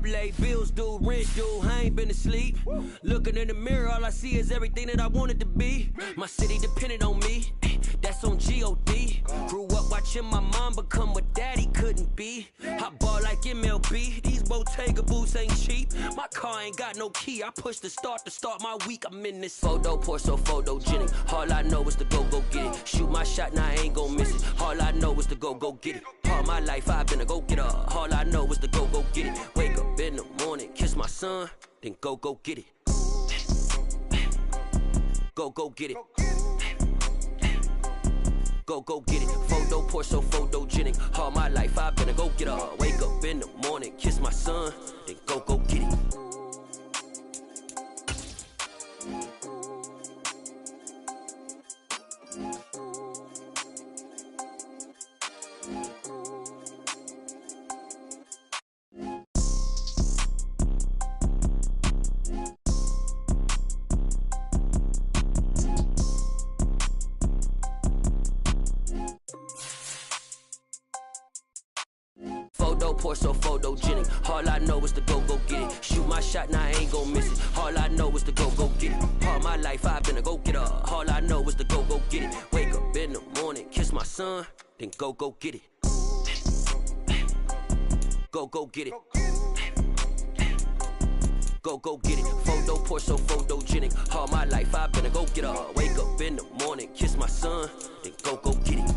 late, bills due, rent due, I ain't been asleep. Looking in the mirror, all I see is everything that I wanted to be. My city depended on me, that's on G.O.D. Grew up watching my mom become what daddy couldn't be. I ball like MLB, these Bottega boots ain't cheap. My car ain't got no key, I push the start to start my week. I'm in this photo, pour so photogenic. All I know is to go get it. Shoot my shot, now I ain't gon' miss it. All I know is to go get it. All my life I've been a go-getter. All I know is to go get it. Wake up in the morning, kiss my son, then go get it. Go get it. Go get it. Photo, pour so photogenic. All my life I've been a go-getter. Wake up in the morning, kiss my son, then go get it. Pour so photogenic. All I know is to go get it. Shoot my shot, now I ain't gon' miss it. All I know is to go get it. All my life I've been a go-getter. All I know is to go get it. Wake up in the morning, kiss my son, then go get it. Go get it. Go get it. Photo, pour so photogenic. All my life I've been a go-getter. Wake up in the morning, kiss my son, then go get it.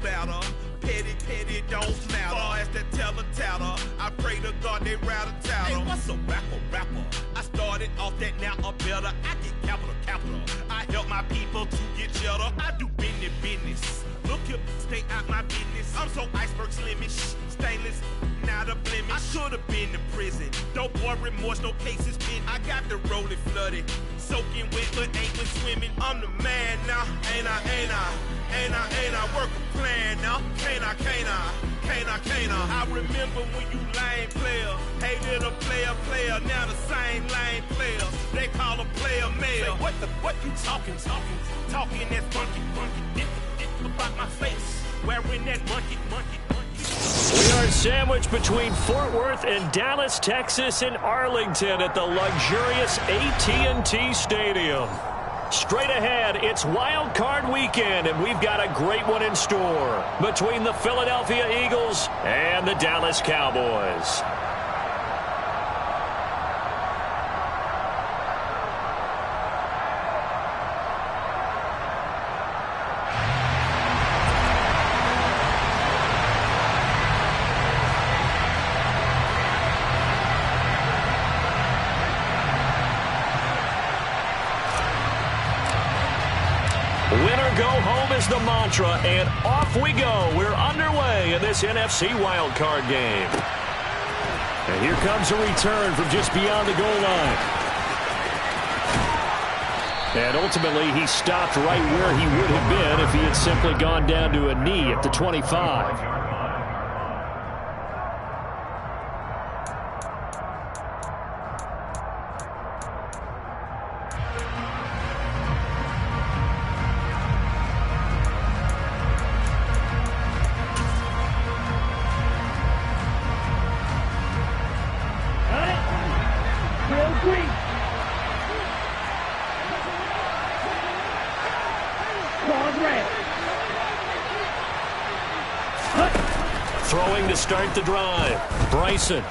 Better, petty don't matter. Far as the teller, I pray to God they rattle tattle. Hey, what's a rapper? I started off that, now I'm better. I get capital. I help my people to get cheddar. I do business. Look here, stay out my business. I'm so iceberg slimish, stainless, not a blemish. I should've been to prison. Don't boy remorse, no cases pinned. I got the rolling flooded, soaking wet, but ain't been swimming. I'm the man now, ain't I? Work a plan now, can't I? I remember when you lame player, hated a player, now the same lame player. They call a player mayor. Say, what you talking that funky, about my face, wearing that monkey. We are sandwiched between Fort Worth and Dallas, Texas, and Arlington at the luxurious AT&T Stadium. Straight ahead, it's Wild Card Weekend, and we've got a great one in store between the Philadelphia Eagles and the Dallas Cowboys. Winner go home is the mantra, and off we go. We're underway in this NFC wildcard game. And here comes a return from just beyond the goal line. And ultimately, he stopped right where he would have been if he had simply gone down to a knee at the 25. Throwing to start the drive, Bryson.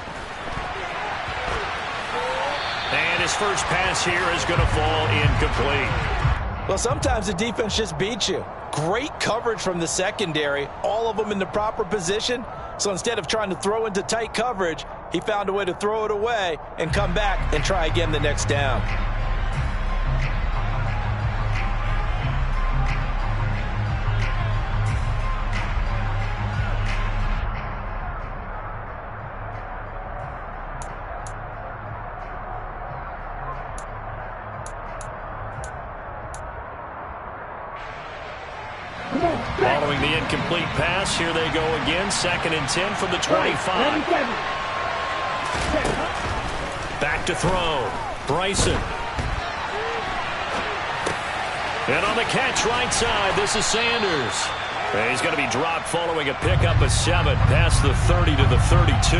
And his first pass here is going to fall incomplete. Well, sometimes the defense just beats you. Great coverage from the secondary, all of them in the proper position. So instead of trying to throw into tight coverage, he found a way to throw it away and come back and try again the next down. Throwing the incomplete pass. Here they go again. 2nd and 10 from the 25. Back to throw. Bryson. And on the catch right side, this is Sanders. And he's going to be dropped following a pickup of 7 past the 30 to the 32.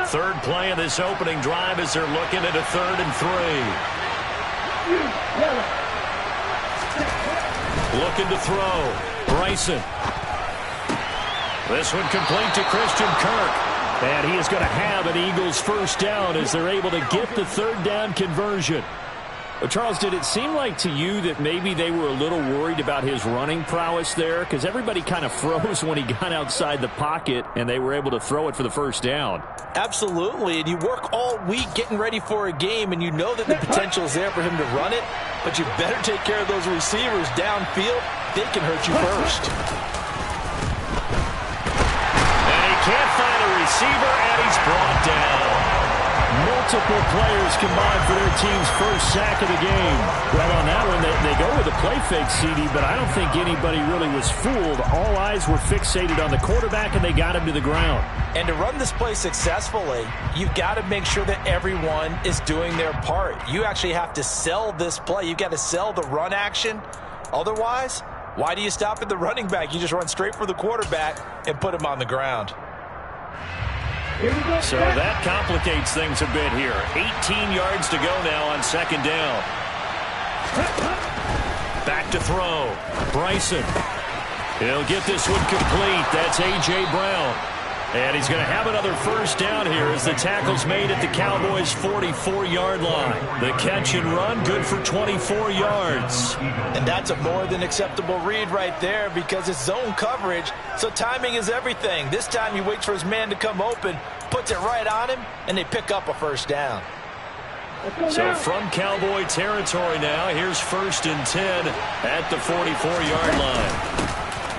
Third play of this opening drive as they're looking at a 3rd and 3. Looking to throw. Bryson. This one complete to Christian Kirk. And he is going to have an Eagles first down as they're able to get the 3rd down conversion. Well, Charles, did it seem like to you that maybe they were a little worried about his running prowess there? Because everybody kind of froze when he got outside the pocket, and they were able to throw it for the first down. Absolutely, and you work all week getting ready for a game, and you know that the potential is there for him to run it, but you better take care of those receivers downfield. They can hurt you first. And he can't find a receiver, and he's brought down. Multiple players combined for their team's first sack of the game. Well, on that one, they go with a play fake, CD, but I don't think anybody really was fooled. All eyes were fixated on the quarterback, and they got him to the ground. And to run this play successfully, you've got to make sure that everyone is doing their part. You actually have to sell this play. You've got to sell the run action. Otherwise, why do you stop at the running back? You just run straight for the quarterback and put him on the ground. So that complicates things a bit here. 18 yards to go now on 2nd down. Back to throw. Bryson. He'll get this one complete. That's A.J. Brown. And he's going to have another first down here as the tackle's made at the Cowboys' 44-yard line. The catch and run, good for 24 yards. And that's a more than acceptable read right there because it's zone coverage, so timing is everything. This time he waits for his man to come open, puts it right on him, and they pick up a first down. So from Cowboy territory now, here's 1st and 10 at the 44-yard line.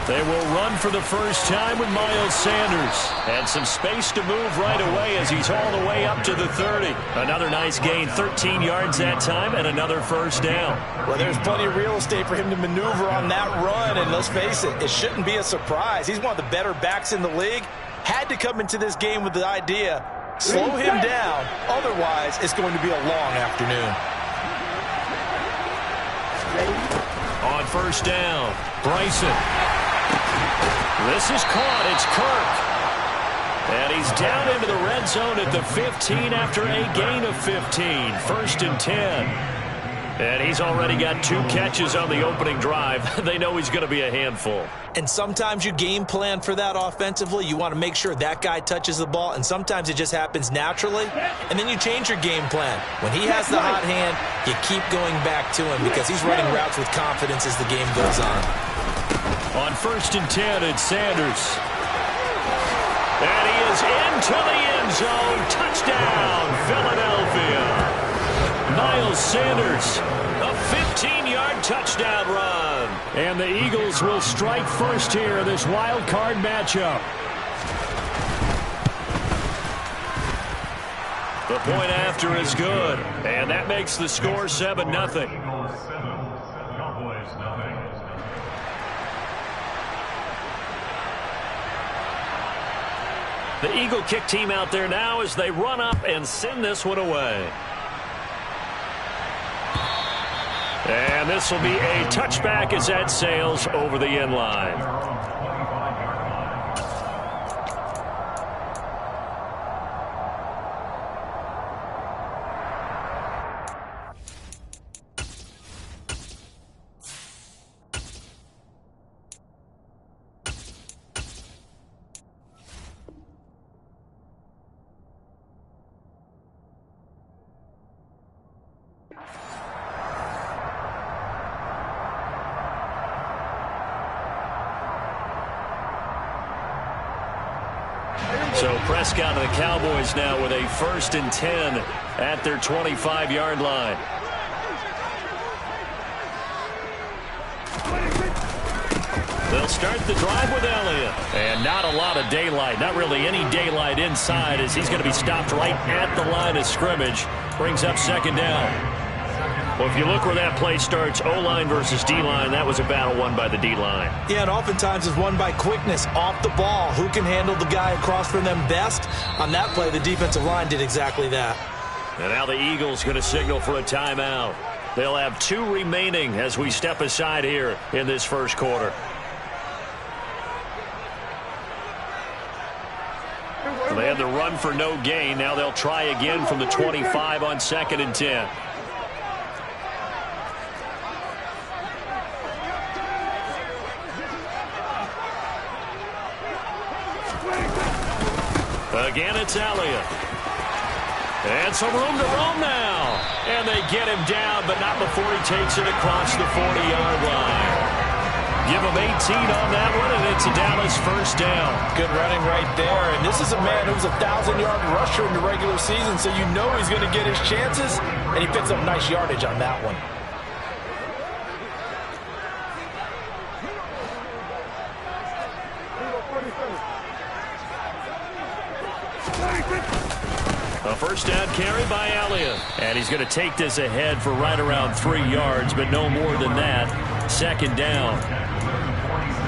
They will run for the first time with Miles Sanders. And some space to move right away as he's all the way up to the 30. Another nice gain, 13 yards that time, and another first down. Well, there's plenty of real estate for him to maneuver on that run, and let's face it, it shouldn't be a surprise. He's one of the better backs in the league. Had to come into this game with the idea, slow him down, otherwise it's going to be a long afternoon. On first down, Bryson. This is caught. It's Kirk. And he's down into the red zone at the 15 after a gain of 15. 1st and 10. And he's already got 2 catches on the opening drive. They know he's going to be a handful. And sometimes you game plan for that offensively. You want to make sure that guy touches the ball, and sometimes it just happens naturally, and then you change your game plan. When he has the hot hand, you keep going back to him because he's running routes with confidence as the game goes on. On 1st and 10, it's Sanders. And he is into the end zone. Touchdown, Philadelphia. Miles Sanders, a 15-yard touchdown run. And the Eagles will strike first here in this wild card matchup. The point after is good. And that makes the score 7-0. The Eagle kick team out there now as they run up and send this one away. And this will be a touchback as that sails over the end line. So Prescott and the Cowboys now with a 1st and 10 at their 25-yard line. They'll start the drive with Elliott. And not a lot of daylight. Not really any daylight inside as he's going to be stopped right at the line of scrimmage. Brings up second down. Well, if you look where that play starts, O-line versus D-line, that was a battle won by the D-line. Yeah, and oftentimes it's won by quickness off the ball. Who can handle the guy across from them best? On that play, the defensive line did exactly that. And now the Eagles going to signal for a timeout. They'll have 2 remaining as we step aside here in this first quarter. They had the run for no gain. Now they'll try again from the 25 on 2nd and 10. Again, it's Elliott. And some room to roam now. And they get him down, but not before he takes it across the 40-yard line. Give him 18 on that one, and it's a Dallas first down. Good running right there. And this is a man who's a 1,000-yard rusher in the regular season, so you know he's going to get his chances, and he picks up nice yardage on that one. A first down carry by Elliott. And he's going to take this ahead for right around 3 yards, but no more than that. Second down.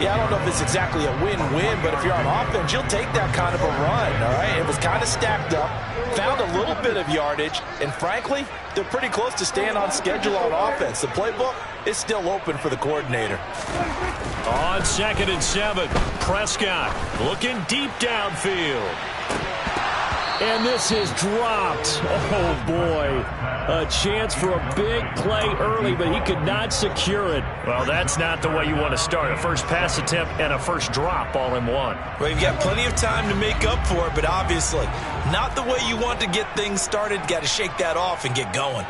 Yeah, I don't know if it's exactly a win-win, but if you're on offense, you'll take that kind of a run, all right? It was kind of stacked up, found a little bit of yardage, and frankly, they're pretty close to staying on schedule on offense. The playbook is still open for the coordinator. On 2nd and 7, Prescott looking deep downfield. And this is dropped. Oh, boy. A chance for a big play early, but he could not secure it. Well, that's not the way you want to start. A first pass attempt and a first drop all in one. Well, you've got plenty of time to make up for it, but obviously not the way you want to get things started. Got to shake that off and get going.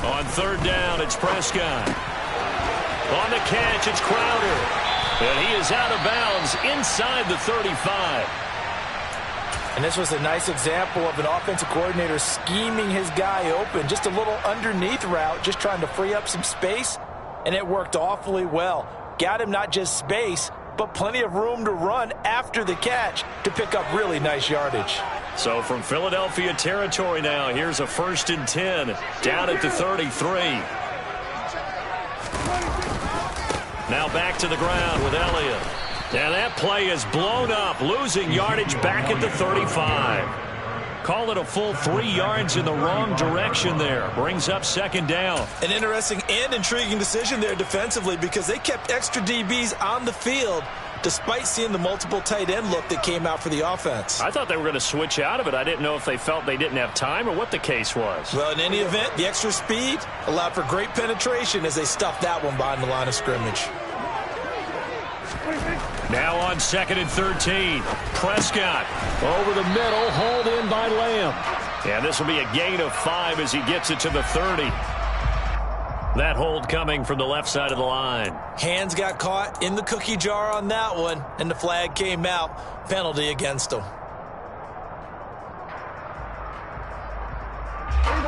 On 3rd down, it's Prescott. On the catch, it's Crowder. And he is out of bounds inside the 35. And this was a nice example of an offensive coordinator scheming his guy open. Just a little underneath route, just trying to free up some space. And it worked awfully well. Got him not just space, but plenty of room to run after the catch to pick up really nice yardage. So from Philadelphia territory now, here's a 1st and 10 down at the 33. Now back to the ground with Elliott. And that play is blown up, losing yardage back at the 35. Call it a full 3 yards in the wrong direction there. Brings up 2nd down. An interesting and intriguing decision there defensively because they kept extra DBs on the field despite seeing the multiple tight end look that came out for the offense. I thought they were going to switch out of it. I didn't know if they felt they didn't have time or what the case was. Well, in any event, the extra speed allowed for great penetration as they stuffed that one behind the line of scrimmage. Now on 2nd and 13. Prescott over the middle, hauled in by Lamb. And this will be a gain of 5 as he gets it to the 30. That hold coming from the left side of the line. Hands got caught in the cookie jar on that one, and the flag came out. Penalty against him.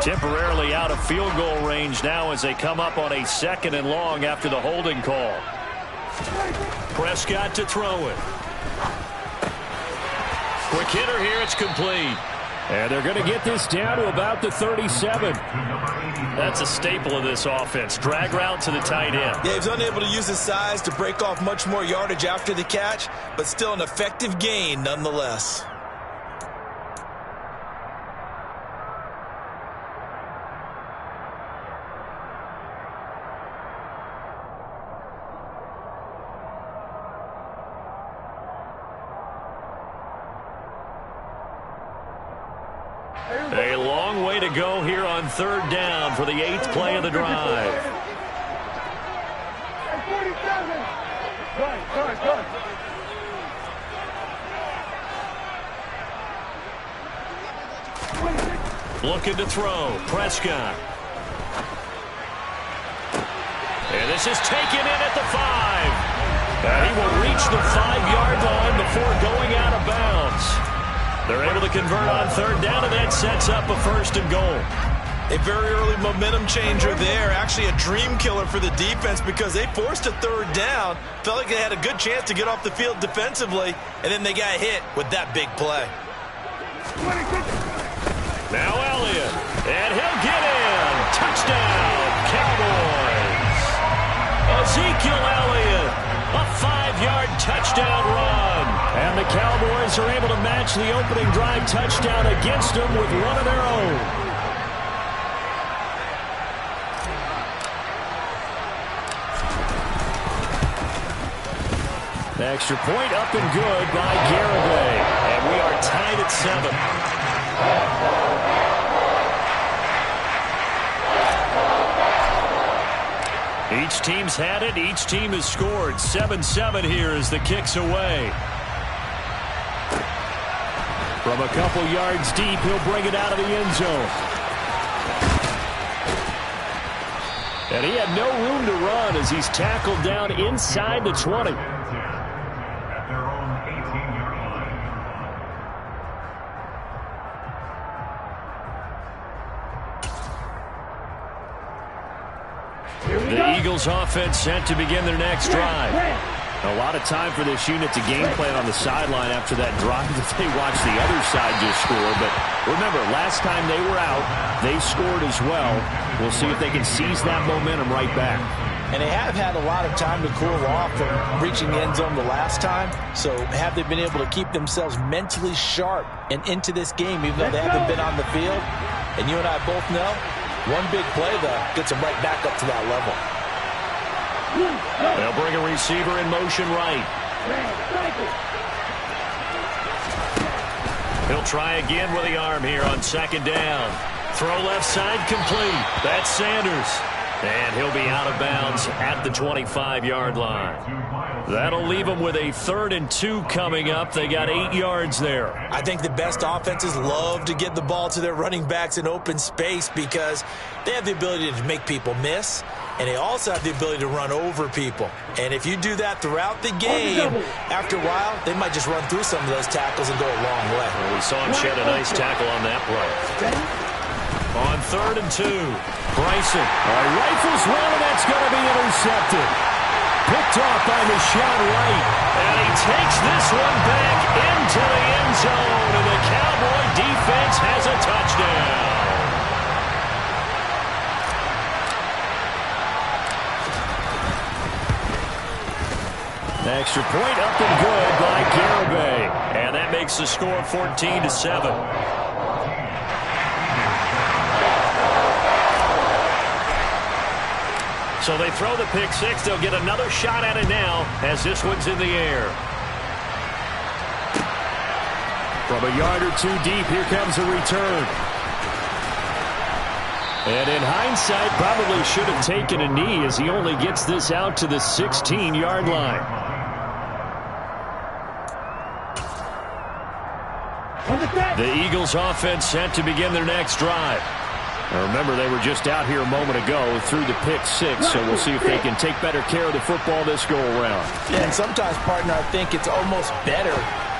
Temporarily out of field goal range now as they come up on a 2nd and long after the holding call. Prescott to throw it. Quick hitter here, it's complete. And they're going to get this down to about the 37. That's a staple of this offense. Drag route to the tight end. Yeah, he's unable to use his size to break off much more yardage after the catch, but still an effective gain nonetheless. A long way to go here on 3rd down for the 8th play of the drive. Looking to throw. Prescott. And this is taken in at the 5. And he will reach the 5-yard line before going out of bounds. They're able to convert on 3rd down, and that sets up a 1st and goal. A very early momentum changer there. Actually a dream killer for the defense because they forced a third down. Felt like they had a good chance to get off the field defensively, and then they got hit with that big play. Now Elliott, and he'll get in. Touchdown, Cowboys. Ezekiel Elliott, a 5-yard touchdown run. And the Cowboys are able to match the opening drive touchdown against them with one of their own. The extra point up and good by Garibay. And we are tied at 7. Each team's had it. Each team has scored. 7-7 here as the kick's away. From a couple yards deep, he'll bring it out of the end zone. And he had no room to run as he's tackled down inside the 20. The Eagles offense set to begin their next drive. A lot of time for this unit to game plan on the sideline after that drive that they watched the other side just score. But remember, last time they were out, they scored as well. We'll see if they can seize that momentum right back. And they have had a lot of time to cool off from reaching the end zone the last time. So have they been able to keep themselves mentally sharp and into this game even though they haven't been on the field? And you and I both know, one big play, though, gets them right back up to that level. They'll bring a receiver in motion right. He'll try again with the arm here on second down. Throw left side complete. That's Sanders. And he'll be out of bounds at the 25-yard line. That'll leave them with a 3rd and 2 coming up. They got 8 yards there. I think the best offenses love to get the ball to their running backs in open space because they have the ability to make people miss, and they also have the ability to run over people. And if you do that throughout the game, after a while, they might just run through some of those tackles and go a long way. Well, we saw him shed a nice tackle on that play. On 3rd and 2, Bryson rifles one, and that's going to be intercepted. Picked off by Michon Wright. And he takes this one back into the end zone, and the Cowboy defense has a touchdown. Extra point up and good by Garibay. And that makes the score 14-7. So they throw the pick six. They'll get another shot at it now as this one's in the air. From a yard or two deep, here comes a return. And in hindsight, probably should have taken a knee as he only gets this out to the 16-yard line. The Eagles offense set to begin their next drive. Now remember, they were just out here a moment ago through the pick six, so we'll see if they can take better care of the football this go-around. Yeah, and sometimes, partner, I think it's almost better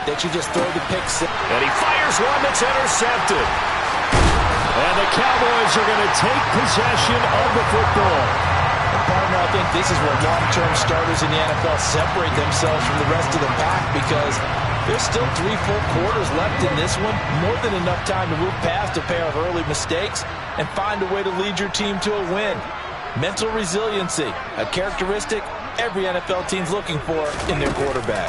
that you just throw the pick six. And he fires one that's intercepted. And the Cowboys are going to take possession of the football. And partner, I think this is where long-term starters in the NFL separate themselves from the rest of the pack because there's still 3 full quarters left in this one. More than enough time to move past a pair of early mistakes and find a way to lead your team to a win. Mental resiliency, a characteristic every NFL team's looking for in their quarterback.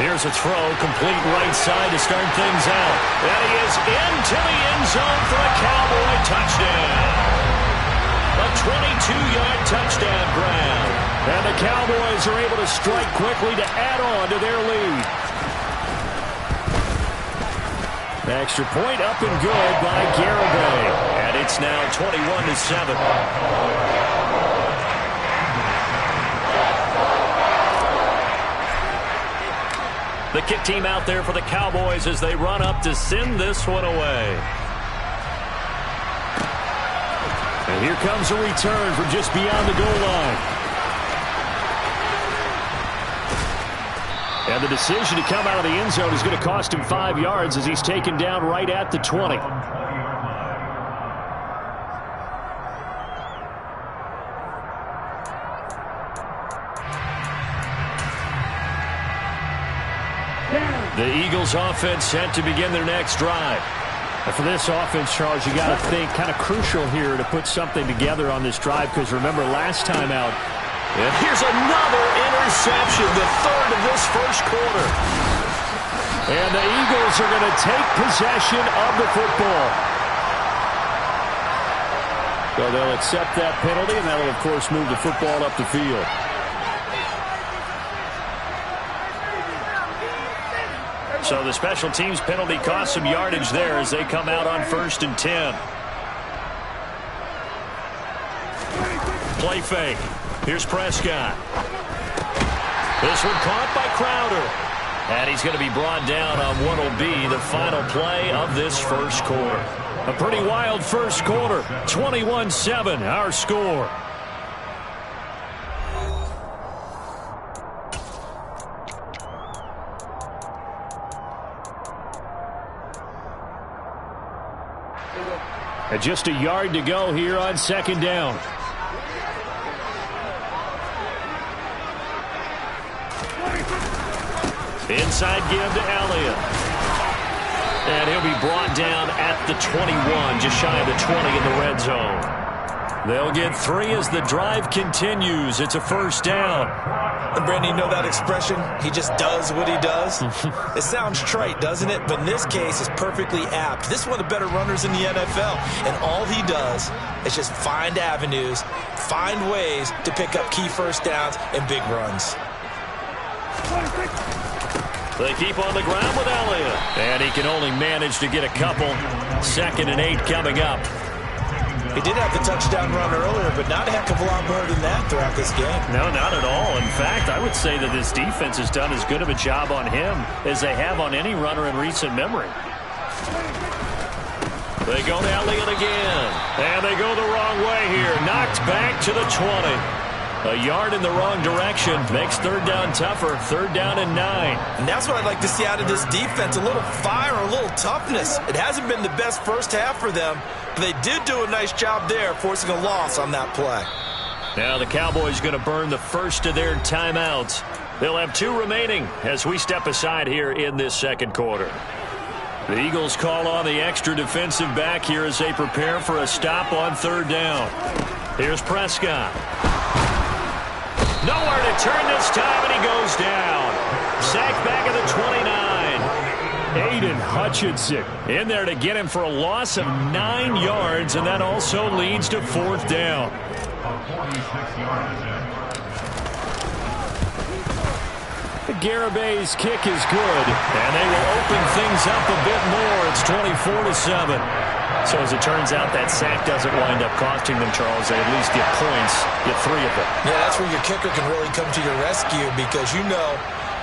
Here's a throw, complete right side to start things out. And he is into the end zone for a Cowboy touchdown. A 22-yard touchdown grab. And the Cowboys are able to strike quickly to add on to their lead. Extra point up and good by Garibay. And it's now 21-7. The kick team out there for the Cowboys as they run up to send this one away. And here comes a return from just beyond the goal line. And the decision to come out of the end zone is going to cost him 5 yards as he's taken down right at the 20. The Eagles offense set to begin their next drive. And for this offense, Charles, you got to think kind of crucial here to put something together on this drive, because remember last time out. And here's another interception, the third of this first quarter. And the Eagles are going to take possession of the football. So they'll accept that penalty, and that'll, of course, move the football up the field. So the special teams penalty cost some yardage there as they come out on 1st and 10. Play fake. Here's Prescott. This one caught by Crowder. And he's going to be brought down on what will be the final play of this first quarter. A pretty wild first quarter. 21-7, our score. And just a yard to go here on 2nd down. Inside give to Elliott. And he'll be brought down at the 21, just shy of the 20 in the red zone. They'll get 3 as the drive continues. It's a 1st down. And Brandon, you know that expression? He just does what he does? It sounds trite, doesn't it? But in this case, it's perfectly apt. This is one of the better runners in the NFL. And all he does is just find avenues, find ways to pick up key 1st downs and big runs. They keep on the ground with Elliott. And he can only manage to get a couple. 2nd and 8 coming up. He did have the touchdown run earlier, but not a heck of a lot more than that throughout this game. No, not at all. In fact, I would say that this defense has done as good of a job on him as they have on any runner in recent memory. They go to Elliott again. And they go the wrong way here. Knocked back to the 20. A yard in the wrong direction makes 3rd down tougher. 3rd down and 9. And that's what I'd like to see out of this defense. A little fire, a little toughness. It hasn't been the best first half for them, but they did do a nice job there, forcing a loss on that play. Now the Cowboys going to burn the first of their timeouts. They'll have 2 remaining as we step aside here in this 2nd quarter. The Eagles call on the extra defensive back here as they prepare for a stop on 3rd down. Here's Prescott. Nowhere to turn this time, and he goes down. Sacked back at the 29. Aiden Hutchinson In there to get him for a loss of 9 yards, and that also leads to 4th down. Garabay's kick is good, and they will open things up a bit more. It's 24-7. So as it turns out, that sack doesn't wind up costing them, Charles. They at least get points, get 3 of them. Yeah, that's where your kicker can really come to your rescue, because you know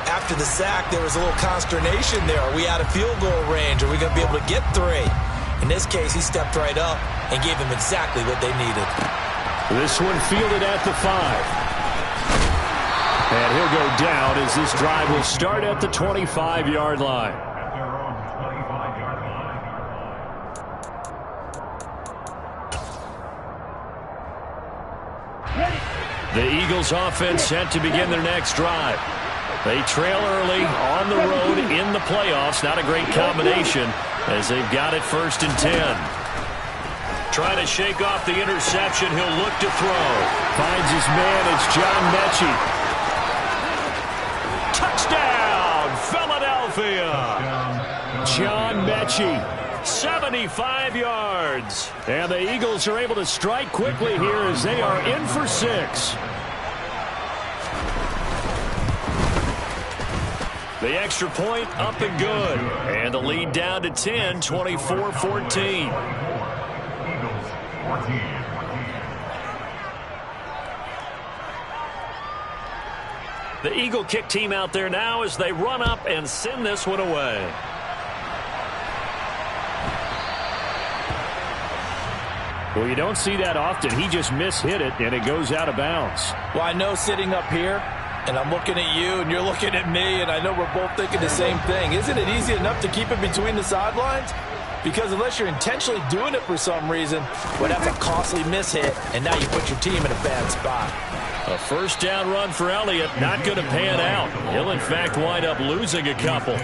after the sack there was a little consternation there. Are we out of field goal range? Are we going to be able to get 3? In this case, he stepped right up and gave them exactly what they needed. This one fielded at the 5. And he'll go down as this drive will start at the 25-yard line. The Eagles offense set to begin their next drive. They trail early on the road in the playoffs. Not a great combination as they've got it 1st and 10. Trying to shake off the interception. He'll look to throw. Finds his man. It's John Mechie. Touchdown, Philadelphia. John Mechie. 75 yards. And the Eagles are able to strike quickly here as they are in for 6. The extra point up and good. And the lead down to 10, 24-14. The Eagle kick team out there now as they run up and send this one away. Well, you don't see that often. He just mishit it, and it goes out of bounds. Well, I know sitting up here, And I'm looking at you, and you're looking at me, and I know we're both thinking the same thing. Isn't it easy enough to keep it between the sidelines? Because unless you're intentionally doing it for some reason, well, that's a costly mishit, and now you put your team in a bad spot. A first down run for Elliott, not going to pan out. He'll, in fact, wind up losing a couple.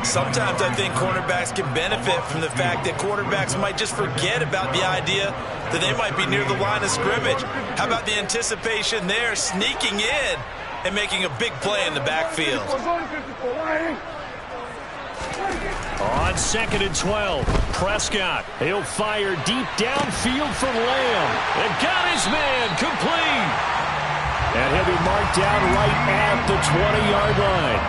Sometimes I think cornerbacks can benefit from the fact that quarterbacks might just forget about the idea that they might be near the line of scrimmage. How about the anticipation there, sneaking in and making a big play in the backfield? On 2nd and 12, Prescott. He'll fire deep downfield for Lamb. And got his man complete. And he'll be marked down right at the 20-yard line.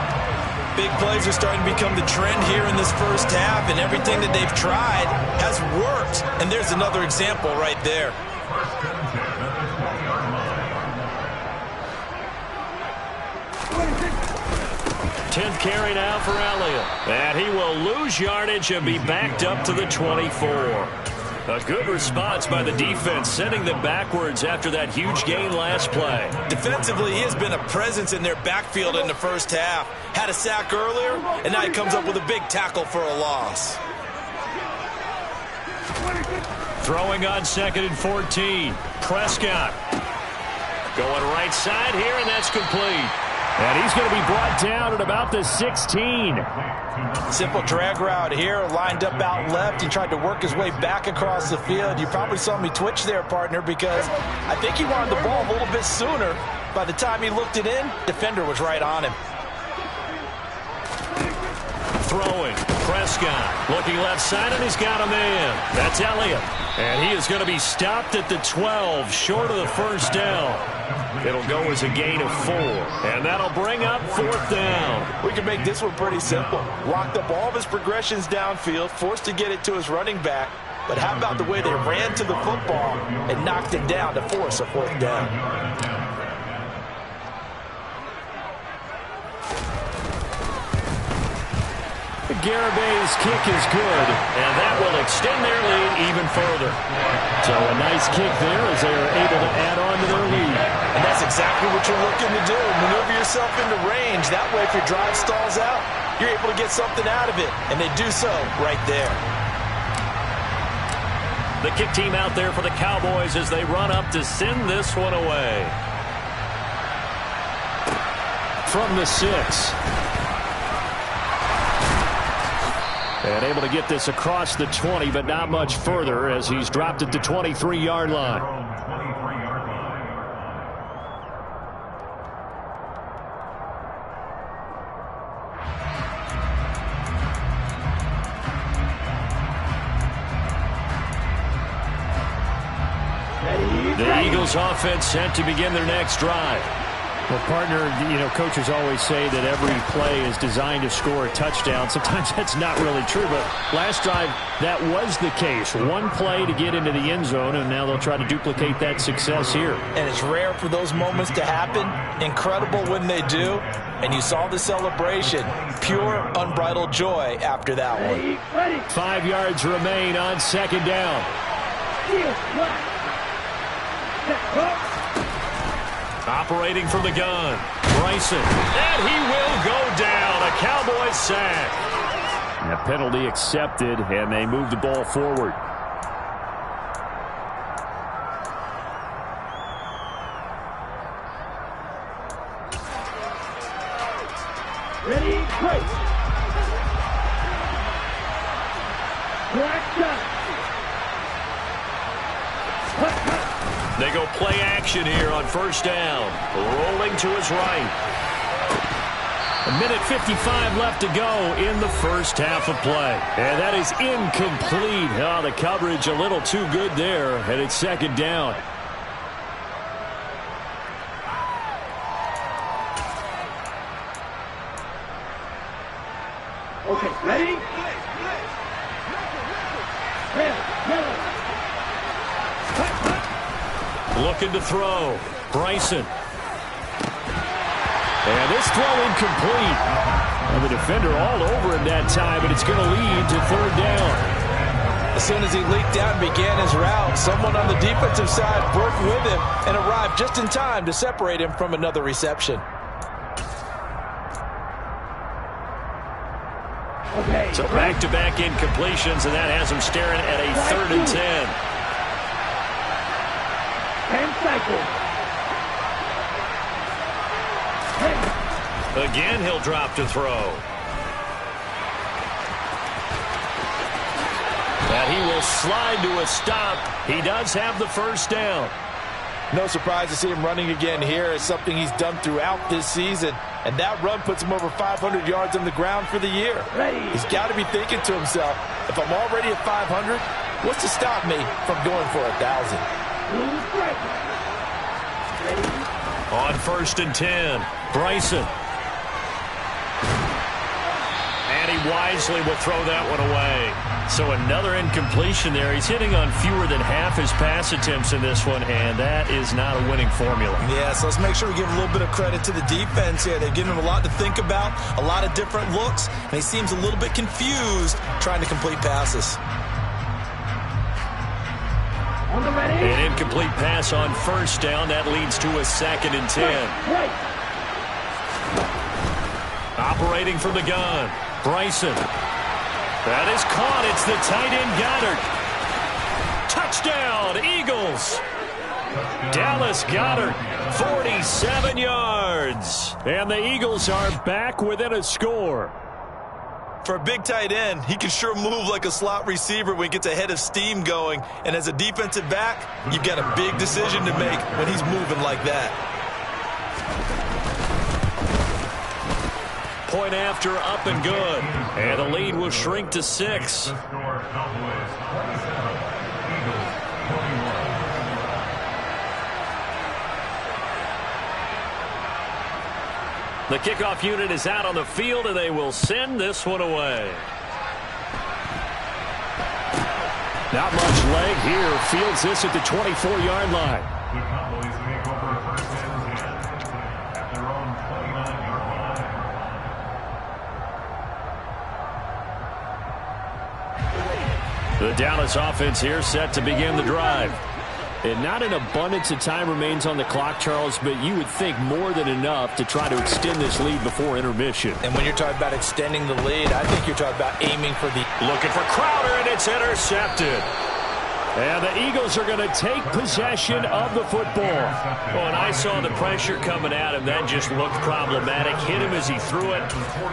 Big plays are starting to become the trend here in this first half, and everything that they've tried has worked. And there's another example right there. 10th carry now for Elliott. And he will lose yardage and be backed up to the 24. A good response by the defense, sending them backwards after that huge gain last play. Defensively, he has been a presence in their backfield in the first half. Had a sack earlier, and now he comes up with a big tackle for a loss. Throwing on 2nd and 14. Prescott. Going right side here, and that's complete. And he's going to be brought down at about the 16. Simple drag route here, lined up out left. He tried to work his way back across the field. You probably saw me twitch there, partner, because I think he wanted the ball a little bit sooner. By the time he looked it in, defender was right on him. Throwing. Prescott looking left side, and he's got a man. That's Elliott. And he is going to be stopped at the 12, short of the first down. It'll go as a gain of 4, and that'll bring up 4th down. We can make this one pretty simple. Locked up all of his progressions downfield, forced to get it to his running back. But how about the way they ran to the football and knocked it down to force a 4th down? Garabay's kick is good, and that will extend their lead even further. So a nice kick there as they are able to add on to their lead. And that's exactly what you're looking to do. Maneuver yourself into range. That way, if your drive stalls out, you're able to get something out of it. And they do so right there. The kick team out there for the Cowboys as they run up to send this one away. From the 6. And able to get this across the 20, but not much further as he's dropped at the 23-yard line. The Eagles offense set to begin their next drive. Well, partner, you know, coaches always say that every play is designed to score a touchdown. Sometimes that's not really true, but last drive, that was the case. One play to get into the end zone, and now they'll try to duplicate that success here. And it's rare for those moments to happen. Incredible when they do. And you saw the celebration. Pure, unbridled joy after that one. 5 yards remain on 2nd down. Operating from the gun, Bryson, and he will go down. A Cowboys sack. A penalty accepted, and they move the ball forward. Ready, break. They go play action here on 1st down. Rolling to his right. 1:55 left to go in the first half of play. And that is incomplete. Oh, the coverage a little too good there, and it's 2nd down. Okay, ready? Looking to throw. Bryson. And this throw incomplete. And the defender all over him that time, but it's going to lead to 3rd down. As soon as he leaked out and began his route, someone on the defensive side broke with him and arrived just in time to separate him from another reception. Okay. So back-to-back incompletions, and that has him staring at a 3rd and 10. 10 cycles. Again, he'll drop to throw. And he will slide to a stop. He does have the first down. No surprise to see him running again here. It's something he's done throughout this season. And that run puts him over 500 yards on the ground for the year. He's got to be thinking to himself, if I'm already at 500, what's to stop me from going for 1,000? On 1st and 10, Bryson. And he wisely will throw that one away. So another incompletion there. He's hitting on fewer than half his pass attempts in this one, and that is not a winning formula. Yeah, so let's make sure we give a little bit of credit to the defense here. They've given him a lot to think about, a lot of different looks, and he seems a little bit confused trying to complete passes. An incomplete pass on 1st down. That leads to a 2nd and 10. Operating from the gun, Bryson. That is caught. It's the tight end, Goddard. Touchdown, Eagles. Dallas Goddard, 47 yards. And the Eagles are back within a score. For a big tight end, he can sure move like a slot receiver when he gets a head of steam going. And as a defensive back, you've got a big decision to make when he's moving like that. Point after, up and good. And the lead will shrink to 6. The kickoff unit is out on the field, and they will send this one away. Not much leg here. Fields this at the 24-yard line. The Dallas offense here set to begin the drive. And not an abundance of time remains on the clock, Charles, but you would think more than enough to try to extend this lead before intermission. And when you're talking about extending the lead, I think you're talking about aiming for the... Looking for Crowder, and it's intercepted. And the Eagles are going to take possession of the football. Oh, and I saw the pressure coming at him. That just looked problematic. Hit him as he threw it,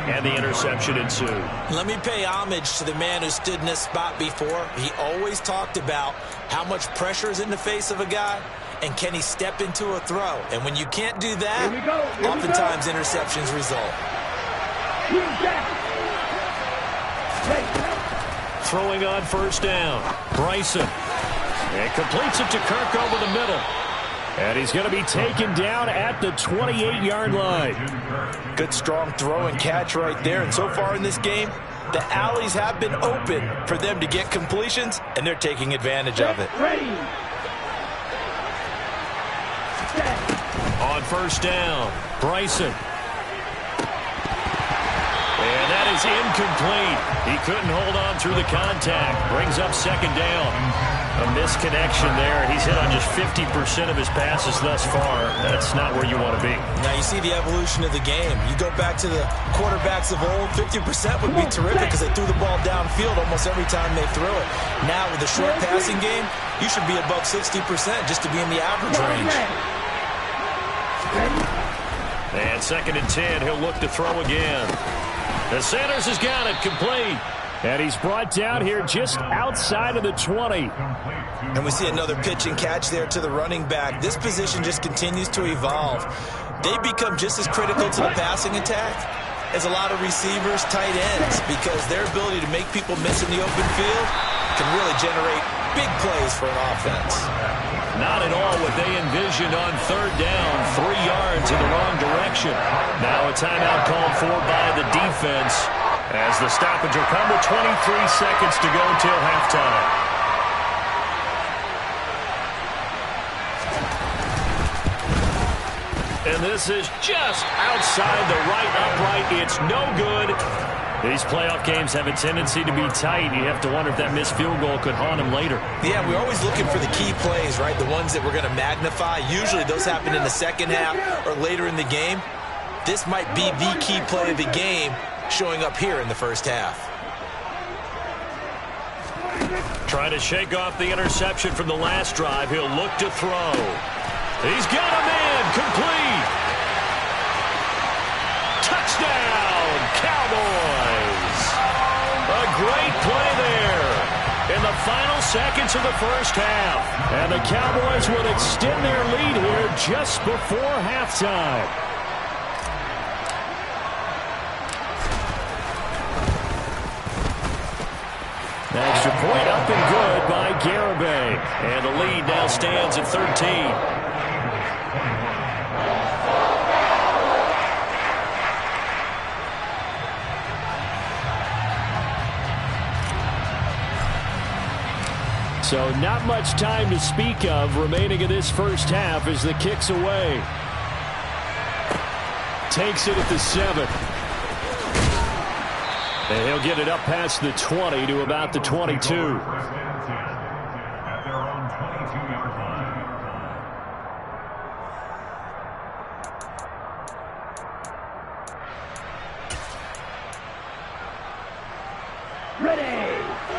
and the interception ensued. Let me pay homage to the man who stood in this spot before. He always talked about how much pressure is in the face of a guy, and can he step into a throw. And when you can't do that, oftentimes interceptions result. Throwing on 1st down, Bryson. And completes it to Kirk over the middle. And he's going to be taken down at the 28-yard line. Good strong throw and catch right there. And so far in this game, the alleys have been open for them to get completions, and they're taking advantage of it. On 1st down, Bryson. And that is incomplete. He couldn't hold on through the contact. Brings up 2nd down. A misconnection there. He's hit on just 50% of his passes thus far. That's not where you want to be. Now you see the evolution of the game. You go back to the quarterbacks of old, 50% would be terrific because they threw the ball downfield almost every time they threw it. Now with the short passing game, you should be above 60% just to be in the average range. And 2nd and 10, he'll look to throw again. The Sanders has got it complete. And he's brought down here just outside of the 20. And we see another pitch and catch there to the running back. This position just continues to evolve. They become just as critical to the passing attack as a lot of receivers, tight ends, because their ability to make people miss in the open field can really generate big plays for an offense. Not at all what they envisioned on 3rd down, 3 yards in the wrong direction. Now a timeout called for by the defense as the stoppage will come with 23 seconds to go till halftime. And this is just outside the right upright. It's no good. These playoff games have a tendency to be tight. You have to wonder if that missed field goal could haunt him later. Yeah, we're always looking for the key plays, right? The ones that we're going to magnify. Usually those happen in the second half or later in the game. This might be the key play of the game showing up here in the first half. Trying to shake off the interception from the last drive. He'll look to throw. He's got a man. Complete. Touchdown, Cowboys. A great play there in the final seconds of the first half. And the Cowboys will extend their lead here just before halftime. Extra point up and good by Garibay. And the lead now stands at 13. So not much time to speak of remaining in this first half as the kick's away. Takes it at the 7. And he'll get it up past the 20 to about the 22.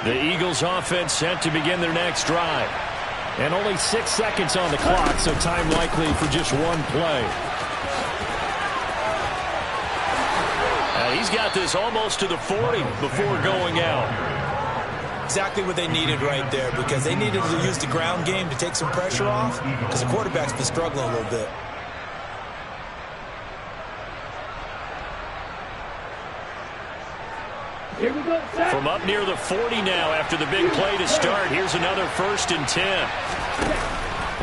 The Eagles offense set to begin their next drive. And only 6 seconds on the clock, so time likely for just one play. He's got this almost to the 40 before going out. Exactly what they needed right there, because they needed to use the ground game to take some pressure off, because the quarterback's been struggling a little bit. Here we go, set. From up near the 40 now after the big play to start. Here's another 1st and 10.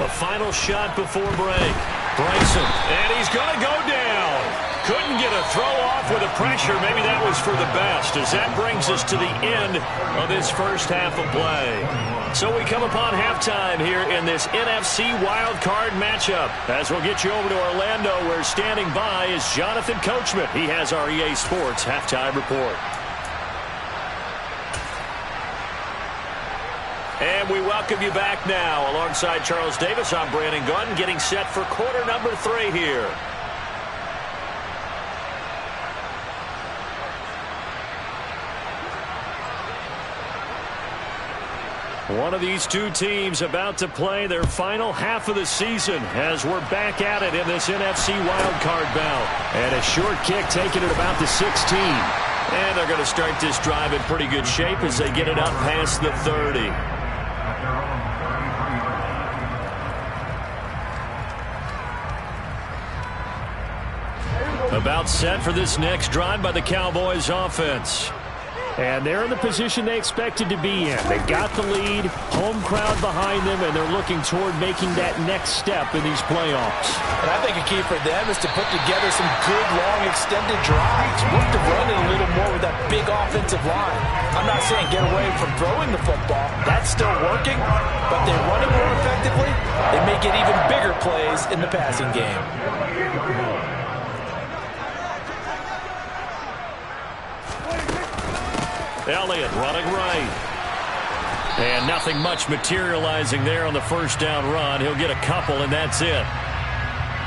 A final shot before break. Bryson, and he's going to go down. Couldn't get a throw off with the pressure. Maybe that was for the best, as that brings us to the end of this first half of play. So we come upon halftime here in this NFC wildcard matchup. As we'll get you over to Orlando, where standing by is Jonathan Coachman. He has our EA Sports halftime report. And we welcome you back now. Alongside Charles Davis, I'm Brandon Gunn, getting set for quarter number 3 here. One of these two teams about to play their final half of the season as we're back at it in this NFC wildcard bout. And a short kick taken at about the 16. And they're going to start this drive in pretty good shape as they get it up past the 30. About set for this next drive by the Cowboys offense. And they're in the position they expected to be in. They've got the lead, home crowd behind them, and they're looking toward making that next step in these playoffs. And I think a key for them is to put together some good, long, extended drives. Work to run it a little more with that big offensive line. I'm not saying get away from throwing the football. That's still working, but they're running more effectively. They may get even bigger plays in the passing game. Elliott running right. And nothing much materializing there on the first down run. He'll get a couple, and that's it.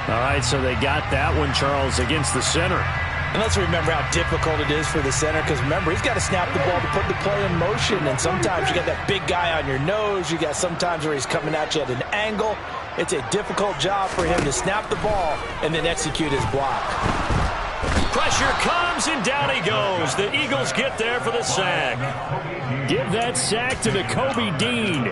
All right, so they got that one, Charles, against the center. And let's remember how difficult it is for the center, because remember, he's got to snap the ball to put the play in motion, and sometimes you got that big guy on your nose. You got sometimes where he's coming at you at an angle. It's a difficult job for him to snap the ball and then execute his block. Pressure comes, and down he goes. The Eagles get there for the sack. Give that sack to Nakobe Dean.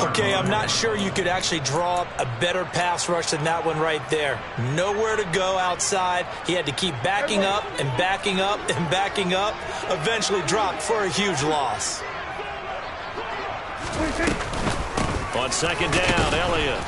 Okay, I'm not sure you could actually draw up a better pass rush than that one right there. Nowhere to go outside. He had to keep backing up and backing up and backing up. Eventually dropped for a huge loss. On second down, Elliott.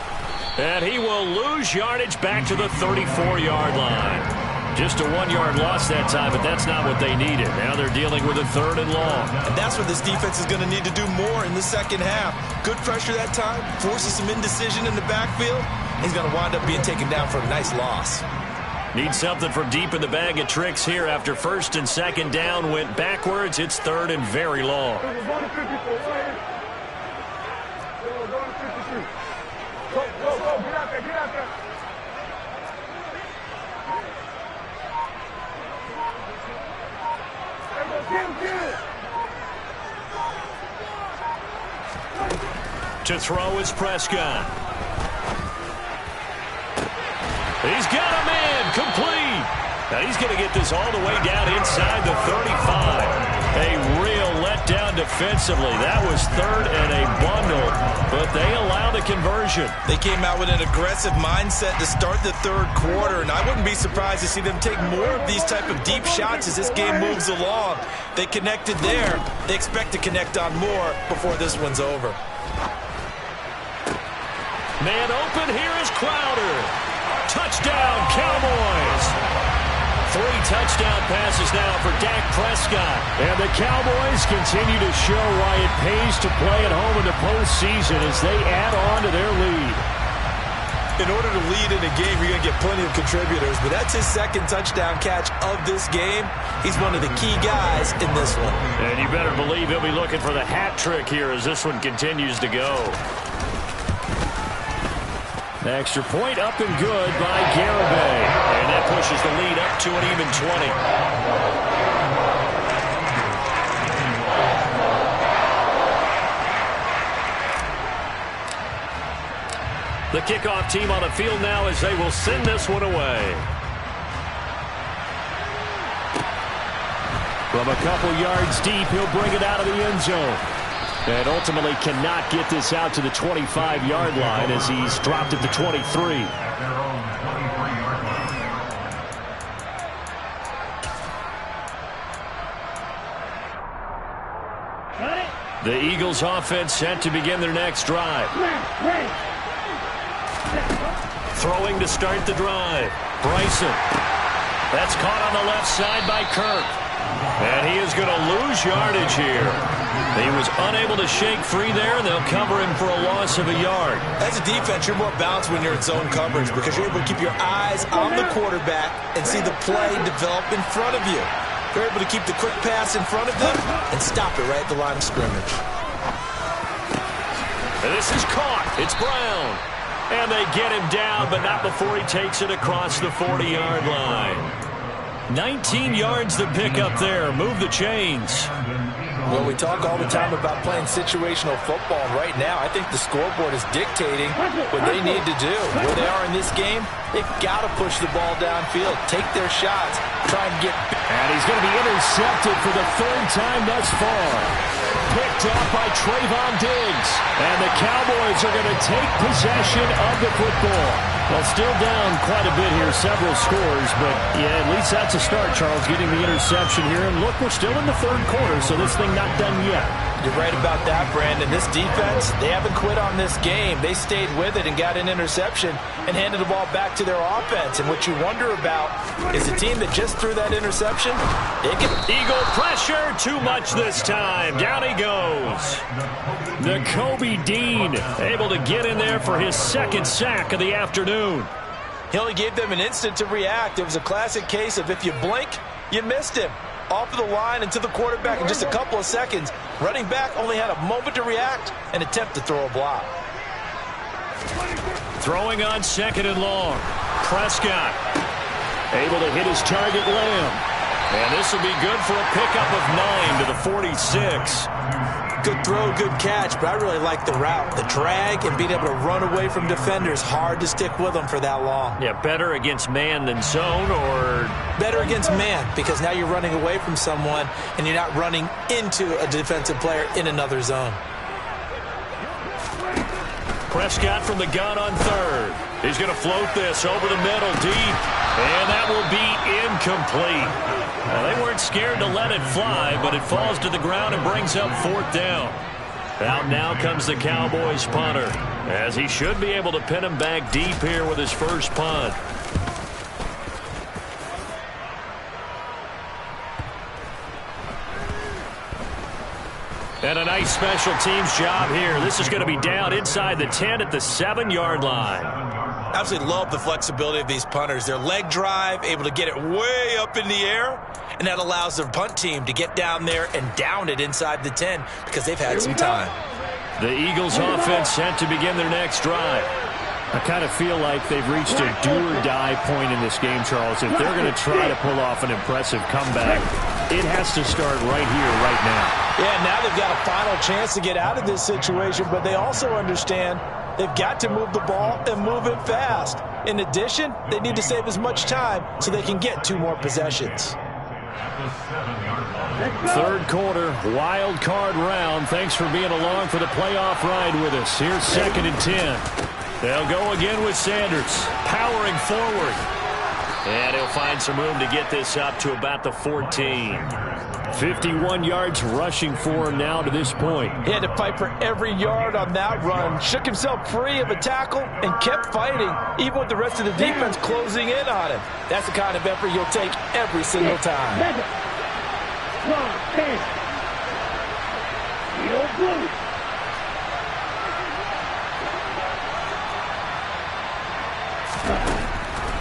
And he will lose yardage back to the 34-yard line. Just a 1-yard loss that time, but that's not what they needed. Now they're dealing with a 3rd and long. And that's what this defense is going to need to do more in the second half. Good pressure that time, forces some indecision in the backfield. He's going to wind up being taken down for a nice loss. Need something from deep in the bag of tricks here after 1st and 2nd down went backwards. It's 3rd and very long. To throw is Prescott. He's got him in. Complete. Now he's going to get this all the way down inside the 35. A real letdown defensively. That was third and a bundle, but they allow the conversion. They came out with an aggressive mindset to start the third quarter, and I wouldn't be surprised to see them take more of these type of deep shots as this game moves along. They connected there. They expect to connect on more before this one's over. Man open, here is Crowder. Touchdown, Cowboys. 3 touchdown passes now for Dak Prescott. And the Cowboys continue to show why it pays to play at home in the postseason as they add on to their lead. In order to lead in a game, you're going to get plenty of contributors, but that's his second touchdown catch of this game. He's one of the key guys in this one. And you better believe he'll be looking for the hat trick here as this one continues to go. Extra point up and good by Garibay. And that pushes the lead up to an even 20. The kickoff team on the field now as they will send this one away. From a couple yards deep, he'll bring it out of the end zone. And ultimately cannot get this out to the 25-yard line as he's dropped at the 23. The Eagles offense set to begin their next drive. Throwing to start the drive. Bryson. That's caught on the left side by Kirk. And he is going to lose yardage here. He was unable to shake free there, and they'll cover him for a loss of a yard. As a defense, you're more balanced when you're in zone coverage because you're able to keep your eyes on the quarterback and see the play develop in front of you. You're able to keep the quick pass in front of them and stop it right at the line of scrimmage. And this is caught. It's Brown. And they get him down, but not before he takes it across the 40-yard line. 19 yards to pick up there. Move the chains. Well, we talk all the time about playing situational football. Right now, I think the scoreboard is dictating what they need to do. Where they are in this game, they've got to push the ball downfield, take their shots, try and get... And he's going to be intercepted for the third time thus far. Picked off by Trayvon Diggs. And the Cowboys are going to take possession of the football. Well, still down quite a bit here, several scores, but yeah, at least that's a start, Charles, getting the interception here. And look, we're still in the third quarter, so this thing not done yet. You're right about that, Brandon. This defense, they haven't quit on this game. They stayed with it and got an interception and handed the ball back to their offense. And what you wonder about is the team that just threw that interception, Eagle pressure, too much this time. Down he goes. The Kobe Dean able to get in there for his second sack of the afternoon. He only gave them an instant to react. It was a classic case of if you blink, you missed him. Off of the line and to the quarterback in just a couple of seconds. Running back only had a moment to react and attempt to throw a block. Throwing on second and long. Prescott able to hit his target, Lamb. And this will be good for a pickup of 9 to the 46. Good throw, good catch, but I really like the route. The drag and being able to run away from defenders. Hard to stick with them for that long. Yeah, better against man than zone, or... Better against man, because now you're running away from someone and you're not running into a defensive player in another zone. Prescott from the gun on third. He's going to float this over the middle deep, and that will be incomplete. Now, they weren't scared to let it fly, but it falls to the ground and brings up fourth down. Out now comes the Cowboys punter, as he should be able to pin him back deep here with his first punt. And a nice special teams job here. This is going to be down inside the 10 at the 7-yard line. Absolutely love the flexibility of these punters. Their leg drive, able to get it way up in the air, and that allows their punt team to get down there and down it inside the 10 because they've had some time. The Eagles offense set to begin their next drive. I kind of feel like they've reached a do-or-die point in this game, Charles. If they're going to try to pull off an impressive comeback, It has to start right here, right now. Yeah, now they've got a final chance to get out of this situation, but they also understand they've got to move the ball and move it fast. In addition, they need to save as much time so they can get 2 more possessions. Third quarter, wild card round. Thanks for being along for the playoff ride with us. Here's 2nd and 10. They'll go again with Sanders, powering forward. And he'll find some room to get this up to about the 14. 51 yards rushing for him now to this point. He had to fight for every yard on that run, shook himself free of a tackle, and kept fighting, even with the rest of the defense closing in on him. That's the kind of effort you'll take every single time.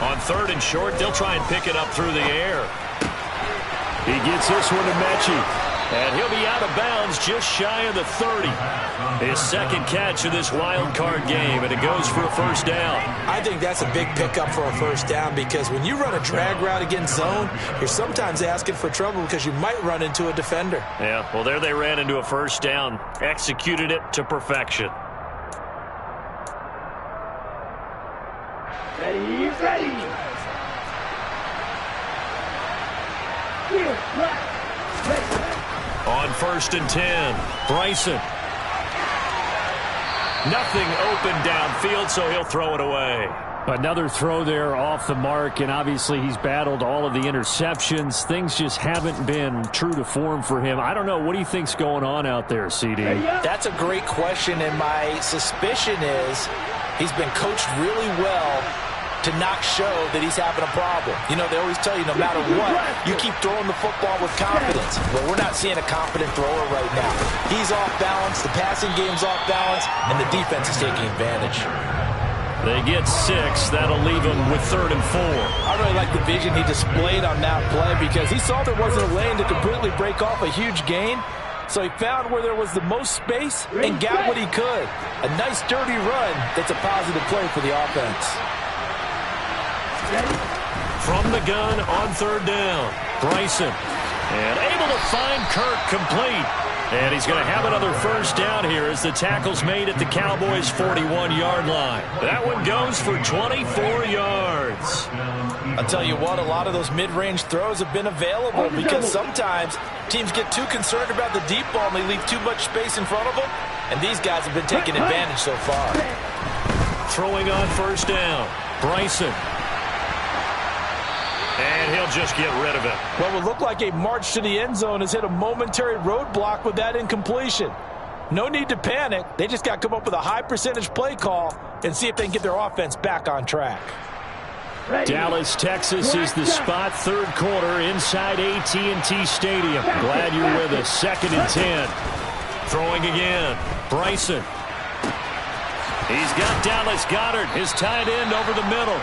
On 3rd and short, they'll try and pick it up through the air. He gets this one to Mechie. And he'll be out of bounds just shy of the 30. His 2nd catch of this wild card game, and it goes for a first down. I think that's a big pickup for a first down because when you run a drag route against zone, you're sometimes asking for trouble because you might run into a defender. Yeah, well, there they ran into a first down. Executed it to perfection. Ready, ready. Here, left, ready. On 1st and 10, Bryson. Nothing open downfield, so he'll throw it away. Another throw there off the mark, and obviously he's battled all of the interceptions. Things just haven't been true to form for him. I don't know. What do you think's going on out there, CD? That's a great question, and my suspicion is he's been coached really well to not show that he's having a problem. You know, they always tell you no matter what, you keep throwing the football with confidence. Well, we're not seeing a confident thrower right now. He's off balance, the passing game's off balance, and the defense is taking advantage. They get 6. That'll leave them with 3rd and 4. I really like the vision he displayed on that play because he saw there wasn't a lane to completely break off a huge gain. So he found where there was the most space and got what he could. A nice, dirty run that's a positive play for the offense. From the gun on 3rd down, Bryson. And able to find Kirk complete. And he's going to have another first down here as the tackle's made at the Cowboys' 41-yard line. That one goes for 24 yards. I'll tell you what, a lot of those mid-range throws have been available because sometimes teams get too concerned about the deep ball and they leave too much space in front of them. And these guys have been taking advantage so far. Throwing on 1st down, Bryson. And he'll just get rid of it. What would look like a march to the end zone has hit a momentary roadblock with that incompletion. No need to panic. They just got to come up with a high percentage play call and see if they can get their offense back on track. Dallas, Texas is the spot. 3rd quarter inside AT&T Stadium. Glad you're with us. 2nd and 10. Throwing again. Bryson. He's got Dallas Goedert, his tight end, over the middle.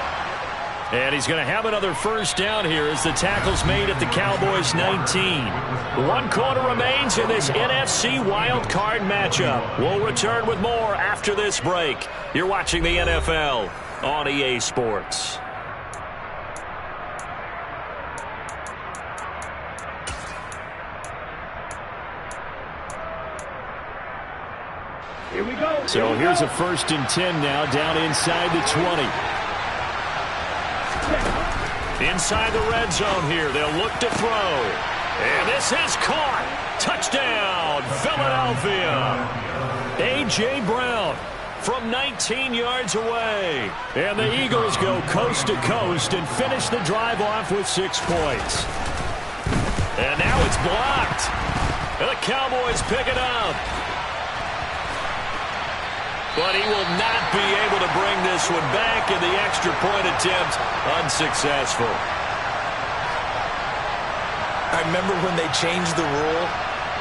And he's going to have another first down here as the tackle's made at the Cowboys' 19. 1 quarter remains in this NFC wild card matchup. We'll return with more after this break. You're watching the NFL on EA Sports. Here we go. So here's a 1st and 10 now down inside the 20. Inside the red zone here, they'll look to throw. And this is caught. Touchdown, Philadelphia. A.J. Brown from 19 yards away. And the Eagles go coast to coast and finish the drive off with 6 points. And now it's blocked. And the Cowboys pick it up. But he will not be able to bring this one back, and the extra point attempt unsuccessful. I remember when they changed the rule,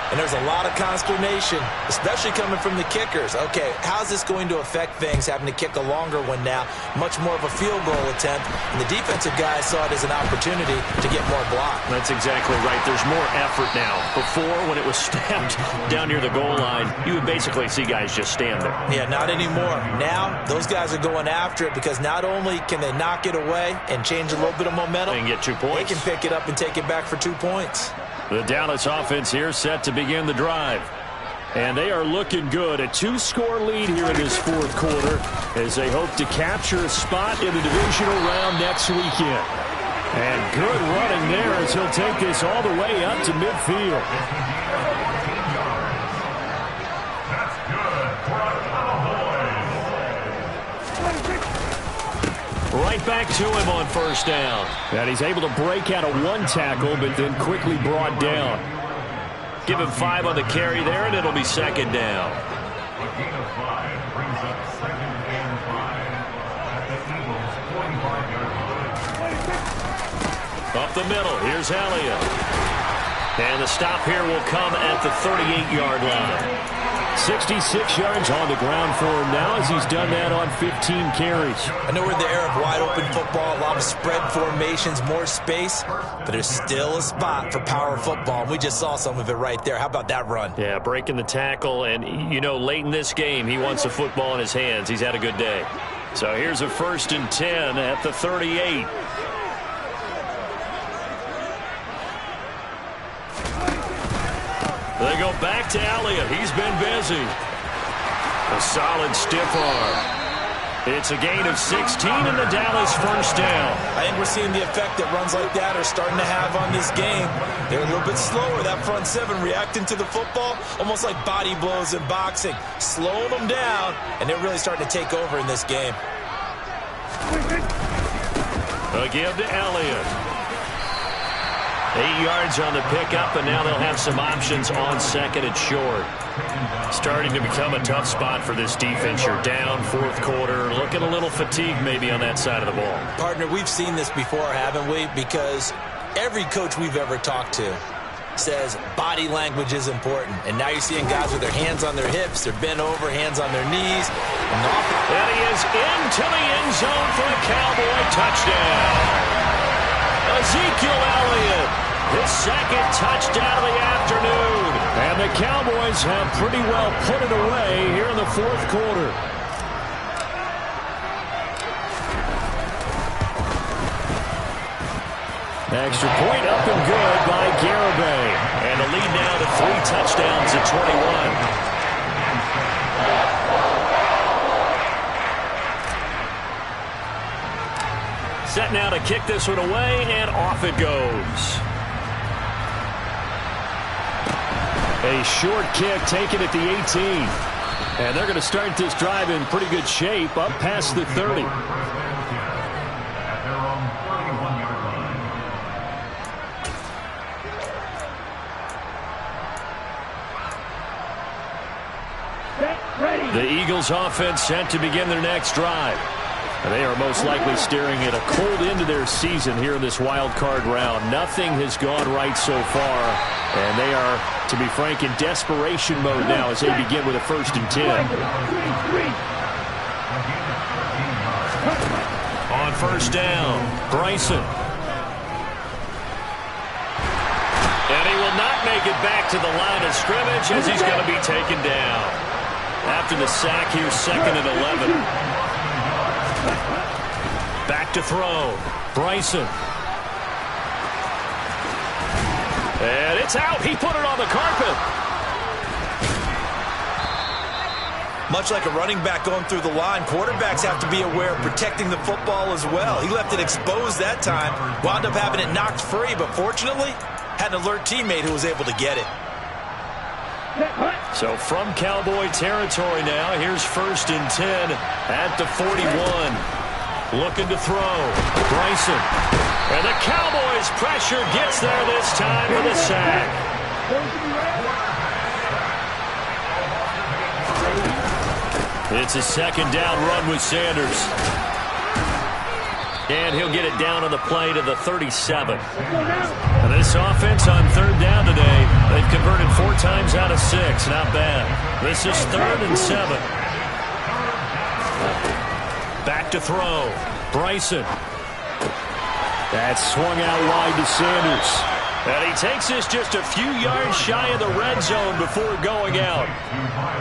and there's a lot of consternation, especially coming from the kickers. Okay, how's this going to affect things, having to kick a longer one now, much more of a field goal attempt, and the defensive guys saw it as an opportunity to get more block. That's exactly right. There's more effort now. Before, when it was snapped down near the goal line, you would basically see guys just stand there. Yeah, not anymore. Now, those guys are going after it because not only can they knock it away and change a little bit of momentum, They can get 2 points. they can pick it up and take it back for 2 points. The Dallas offense here set to begin the drive. And they are looking good. A 2-score lead here in this fourth quarter as they hope to capture a spot in the divisional round next weekend. And good running there as he'll take this all the way up to midfield. Right back to him on first down. And he's able to break out of one tackle, but then quickly brought down. Give him 5 on the carry there, and it'll be second down. Up the middle, here's Elliott. And the stop here will come at the 38-yard line. 66 yards on the ground for him now as he's done that on 15 carries. I know we're in the era of wide-open football, a lot of spread formations, more space, but there's still a spot for power football, and we just saw some of it right there. How about that run? Yeah, breaking the tackle, and, you know, late in this game, he wants the football in his hands. He's had a good day. So here's a 1st and 10 at the 38. They go back to Elliott. He's been busy. A solid stiff arm. It's a gain of 16 in the Dallas first down. I think we're seeing the effect that runs like that are starting to have on this game. They're a little bit slower, that front seven, reacting to the football, almost like body blows in boxing, slowing them down, and they're really starting to take over in this game. A give to Elliott. 8 yards on the pickup, and now they'll have some options on second and short. Starting to become a tough spot for this defense. You're down fourth quarter, looking a little fatigued maybe on that side of the ball. Partner, we've seen this before, haven't we? Because every coach we've ever talked to says body language is important. And now you're seeing guys with their hands on their hips, they're bent over, hands on their knees. And he is into the end zone for a Cowboy touchdown. Ezekiel Elliott, his second touchdown of the afternoon. And the Cowboys have pretty well put it away here in the fourth quarter. Extra point up and good by Garibay. And the lead now to 3 touchdowns at 21. Set now to kick this one away, and off it goes. A short kick taken at the 18. And they're going to start this drive in pretty good shape up past the 30. The Eagles offense set to begin their next drive. And they are most likely staring at a cold end to their season here in this wild card round. Nothing has gone right so far, and they are, to be frank, in desperation mode now as they begin with a 1st and 10. On first down, Bryson. And he will not make it back to the line of scrimmage as he's going to be taken down. After the sack, here's 2nd and 11. Back to throw. Bryson. And it's out. He put it on the carpet. Much like a running back going through the line, quarterbacks have to be aware of protecting the football as well. He left it exposed that time, wound up having it knocked free, but fortunately, had an alert teammate who was able to get it. So from Cowboy territory now, here's 1st and 10 at the 41. Looking to throw. Bryson. And the Cowboys' pressure gets there this time with a sack. It's a 2nd down run with Sanders. And he'll get it down on the play to the 37. And this offense on 3rd down today, they've converted 4 times out of 6. Not bad. This is 3rd and 7. Back to throw. Bryson. That swung out wide to Sanders. And he takes this just a few yards shy of the red zone before going out.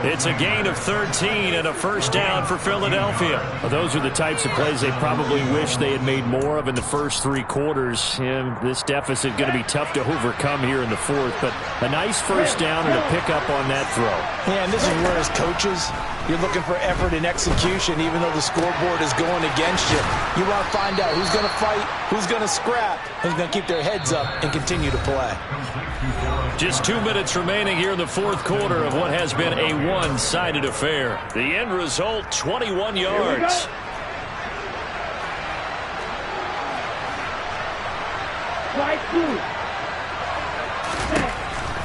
It's a gain of 13 and a first down for Philadelphia. Well, those are the types of plays they probably wish they had made more of in the first 3 quarters. And this deficit going to be tough to overcome here in the fourth. But a nice first down and a pickup on that throw. Yeah, and this is where as coaches, you're looking for effort and execution, even though the scoreboard is going against you. You want to find out who's going to fight, who's going to scrap, who's going to keep their heads up and continue to play. Just 2 minutes remaining here in the fourth quarter of what has been a one-sided affair. The end result, 21 yards.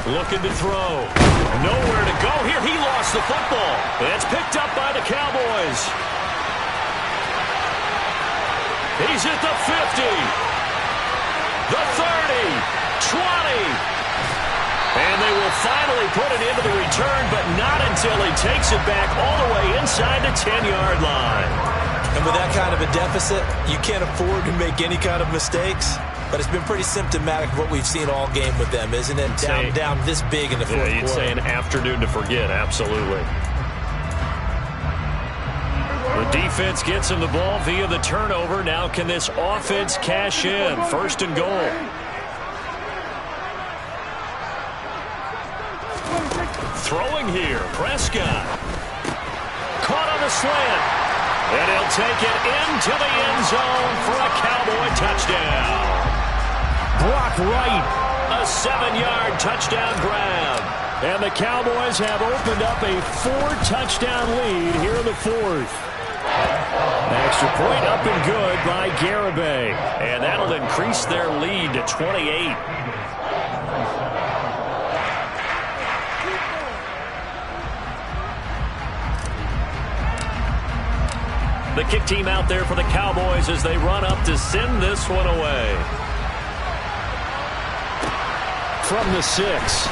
Looking to throw. Nowhere to go here. He lost the football. It's picked up by the Cowboys. He's at the 50. The 30. 20. And they will finally put it into the return, but not until he takes it back all the way inside the 10-yard line. And with that kind of a deficit, you can't afford to make any kind of mistakes. But it's been pretty symptomatic of what we've seen all game with them, isn't it? Down this big in the fourth quarter. You'd say an afternoon to forget, absolutely. The defense gets him the ball via the turnover. Now can this offense cash in? First and goal. Throwing here, Prescott. Caught on the slant. And he'll take it into the end zone for a Cowboy touchdown. Brock Wright, a 7-yard touchdown grab. And the Cowboys have opened up a 4-touchdown lead here in the fourth. Extra point up and good by Garibay. And that'll increase their lead to 28. The kick team out there for the Cowboys as they run up to send this one away. From the 6.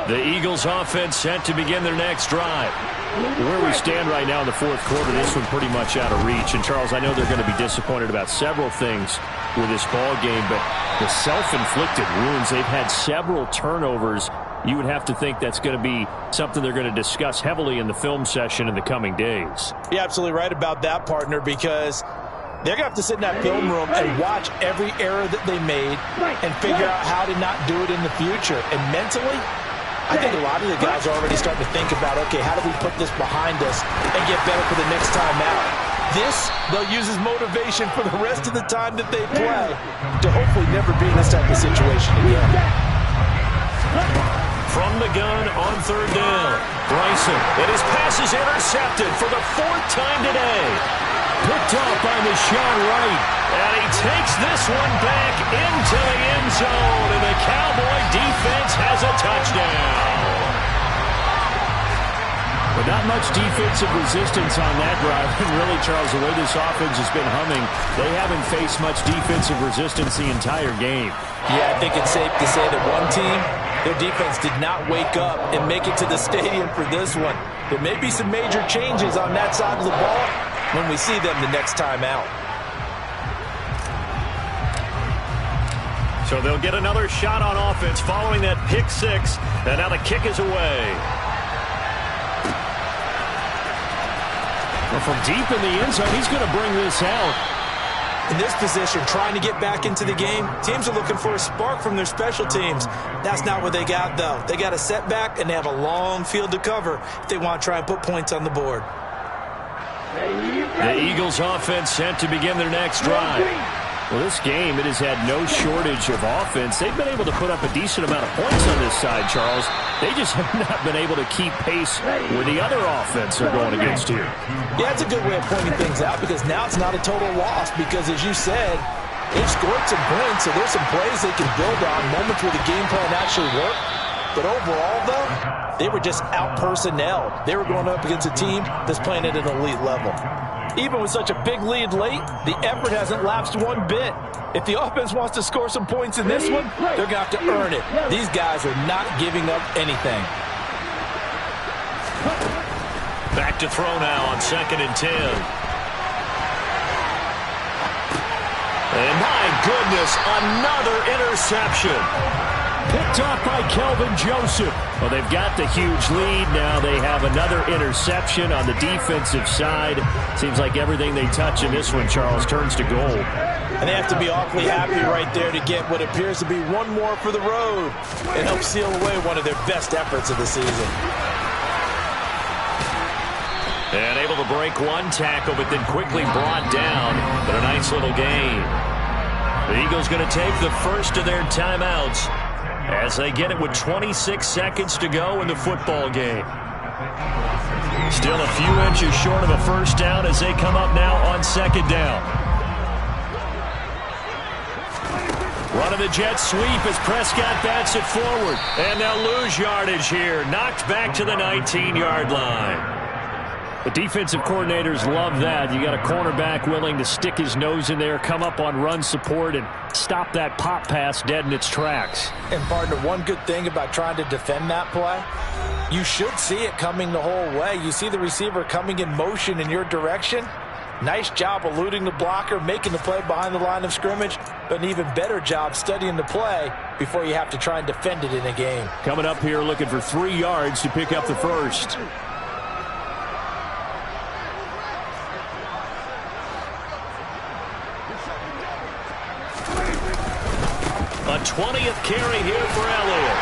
The Eagles offense set to begin their next drive. Where we stand right now in the fourth quarter, this one pretty much out of reach. And, Charles, I know they're going to be disappointed about several things with this ball game, but the self-inflicted wounds, they've had several turnovers. You would have to think that's going to be something they're going to discuss heavily in the film session in the coming days. You're absolutely right about that, partner, because they're going to have to sit in that film room and watch every error that they made and figure out how to not do it in the future. And mentally, I think a lot of the guys are already starting to think about, okay, how do we put this behind us and get better for the next time out? This, they'll use as motivation for the rest of the time that they play to hopefully never be in this type of situation again. From the gun on third down, Bryson, and his pass is intercepted for the 4th time today. Picked up by Deshaun Wright, and he takes this one back into the end zone, and the Cowboy defense has a touchdown. But not much defensive resistance on that drive. And really, Charles, the way this offense has been humming, they haven't faced much defensive resistance the entire game. Yeah, I think it's safe to say that one team, their defense did not wake up and make it to the stadium for this one. There may be some major changes on that side of the ball when we see them the next time out. So they'll get another shot on offense following that pick 6, and now the kick is away. Well, from deep in the end zone, he's going to bring this out. In this position, trying to get back into the game, teams are looking for a spark from their special teams. That's not what they got, though. They got a setback, and they have a long field to cover if they want to try and put points on the board. The Eagles offense set to begin their next drive. Well, this game, it has had no shortage of offense. They've been able to put up a decent amount of points on this side, Charles. They just have not been able to keep pace with the other offense they're going against here. Yeah, it's a good way of pointing things out because now it's not a total loss because, as you said, they've scored some points, so there's some plays they can build on, moments where the game plan actually worked. But overall, though, they were just out-personnelled. They were going up against a team that's playing at an elite level. Even with such a big lead late, the effort hasn't lapsed one bit. If the offense wants to score some points in this one, they're going to have to earn it. These guys are not giving up anything. Back to throw now on 2nd and 10. And my goodness, another interception. Picked off by Kelvin Joseph. Well, they've got the huge lead. Now they have another interception on the defensive side. Seems like everything they touch in this one, Charles, turns to gold. And they have to be awfully happy right there to get what appears to be one more for the road and help seal away one of their best efforts of the season. And able to break one tackle, but then quickly brought down. But a nice little gain. The Eagles going to take the first of their timeouts as they get it with 26 seconds to go in the football game. Still a few inches short of a first down as they come up now on 2nd down. Running the jet sweep as Prescott bats it forward. And they'll lose yardage here. Knocked back to the 19-yard line. The defensive coordinators love that. You got a cornerback willing to stick his nose in there, come up on run support, and stop that pop pass dead in its tracks. And, partner, one good thing about trying to defend that play, you should see it coming the whole way. You see the receiver coming in motion in your direction. Nice job eluding the blocker, making the play behind the line of scrimmage, but an even better job studying the play before you have to try and defend it in a game. Coming up here looking for 3 yards to pick up the first. A 20th carry here for Elliott.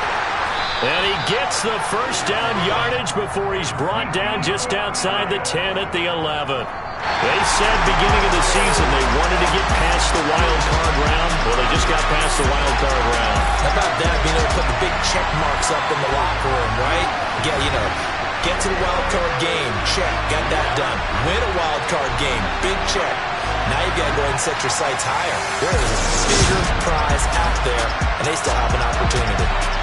And he gets the first down yardage before he's brought down just outside the 10 at the 11. They said beginning of the season they wanted to get past the wild card round. Well, they just got past the wild card round. How about that, being able to put the big check marks up in the locker room, right? Yeah, get to the wild card game, check, got that done. Win a wild card game, big check. Now you've got to go ahead and set your sights higher. There is a bigger prize out there, and they still have an opportunity.